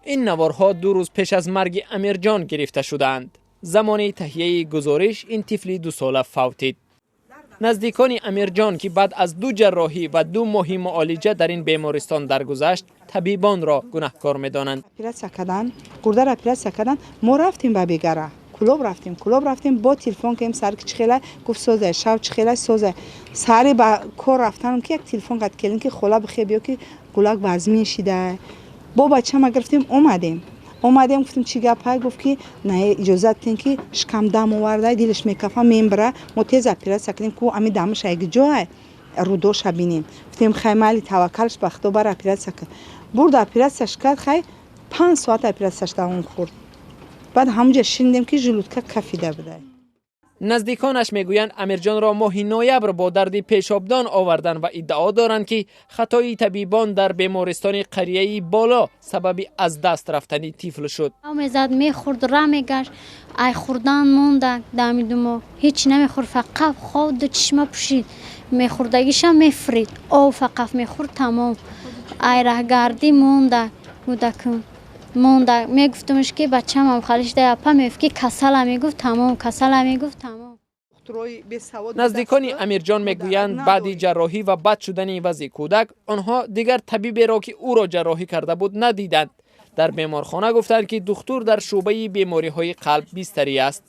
این نوارها 2 روز پیش از مرگ امیرجان گرفته شدند. زمان تهیه گزارش این طفل 2 ساله فوتید. نزدیکان امیرجان که بعد از 2 جراحی و 2 ماه معالجه در این بیمارستان درگذشت، طبیبان را گناهکار می‌دانند. اپراسیا کردن، گرده را اپراسیا کردن، ما رفتیم به بیگره. کلوب رفتیم با تلفن که سر چه خیلی گفت سوزه، شب چه خیلی سوزه. سری با کار رفتم که یک تلفن قد کردن که خلا بخیر بیا که گلاگ وزمی شده. با بچه ما گرفتیم اومدیم گفتیم چی گپه؟ گفت که نه اجازه بدین که شکم دم آورده دیلش میکفه میمبره. ما تیز اپراسیا کردیم که امی دمش یک جای رودوش بینیم. گفتیم خیمالی توکلش به خدا بر اپراسیا کرد. برد اپراسیاش کرد، خیلی 5 ساعت اپراسیاش دوام خورد. بعد همونجا شنیدیم که ژلودکا کفیده بوده. نزدیکانش میگویند امیرجان را ماه نوامبر با درد پیشابدان آوردن و ادعا دارند که خطای طبیبان در بیمارستان قریه بالا سبب از دست رفتن طفل شد. میزد میخورد را میگشت، ای خوردن مونده دمیدم هیچ نمیخورد، فقط خود چشم پوشید، میخوردگیش هم میفرید، او فقط میخورد تمام. ای رهگردی مونده بودکم مونده. میگفتمش که بچه‌م هم خالش ده اپا میگفت کسل، میگفت تمام کسل، میگفت تمام. نزدیکان امیرجان میگویند بعد جراحی و بد شدن وضع کودک آنها دیگر طبیبی را که او را جراحی کرده بود ندیدند. در بیمارخانه گفتند که دکتر در شعبه بیماری‌های قلب بستری است.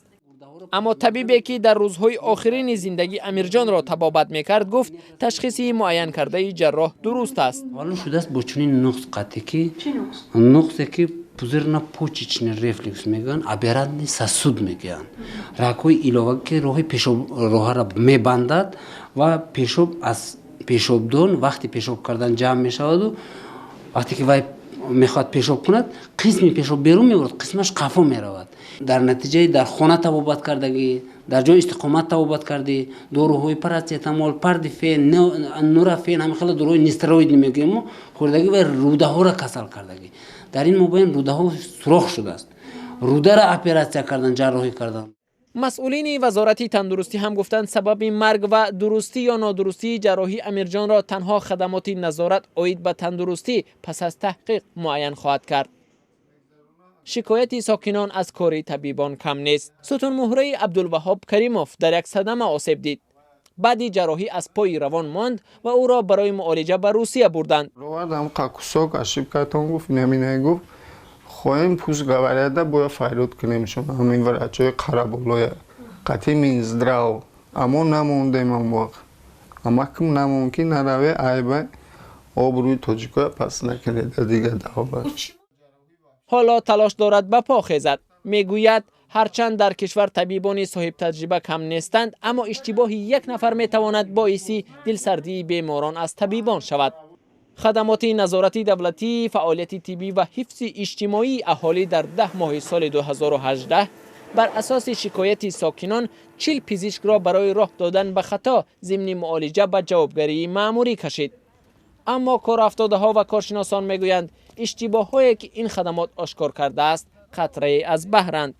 اما طبیبی که در روزهای آخرین زندگی امیرجان را طبابت میکرد گفت تشخیص معین کرده جراح درست است. معلوم شده است با چنین نقص قطعی که نقصی که پوزرنا پوچیچن رفلکس میگن، ابرند سسود میگن. راکوی علاوه که راه را میبندد و پیشاب از پیشابدان وقتی پیشاب کردن جمع میشود و وقتی که وای میخواد پیشاب کند قسمی پیشاب بیرون میورد، قسمش قفا میرود. در نتیجه در خانه طبابت کردگی، در جای استقامت طبابت کردی، داروهای پاراسیتامول، پاردیفین، نورافین، همه خیلی داروهای نستروید میگیم خوردگی و روده ها را کسل کردگی. در این مابین روده ها سوراخ شده است. روده را اپراسیا کردن، جراحی کردن. مسئولین وزارت تندرستی هم گفتند سبب مرگ و درستی یا نادرستی جراحی امیرجان را تنها خدمات نظارت عاید به تندرستی پس از تحقیق معین خواهد کرد. شکایت ساکنان از کار طبیبان کم نیست. ستون مهره عبدالوهاب کریموف در یک صدمه آسیب دید. بعد جراحی از پای روان ماند و او را برای معالجه به روسیه بردند. خواهیم پوز گوارده باید فیروت کنیم شما همین ورچه قربولای قطعی من زدراو اما نموندیم هم وقت اما کم نمونکی نروه عیبه آبروی تاجیکای پس نکنید دیگه دعوه. حالا تلاش دارد به پا خیزد. میگوید هرچند در کشور طبیبان صاحب تجربه کم نیستند اما اشتباه یک نفر میتواند باعث دلسردی بیماران از طبیبان شود. خدمات نظارتی دولتی، فعالیت طبی و حفظ اجتماعی اهالی در 10 ماه سال 2018 بر اساس شکایت ساکنان 40 پزشک را برای راه دادن به خطا ضمن معالجه به جوابگری مأموری کشید. اما کارافتادها و کارشناسان میگویند اشتباهایی که این خدمات آشکار کرده است قطره از بحرند.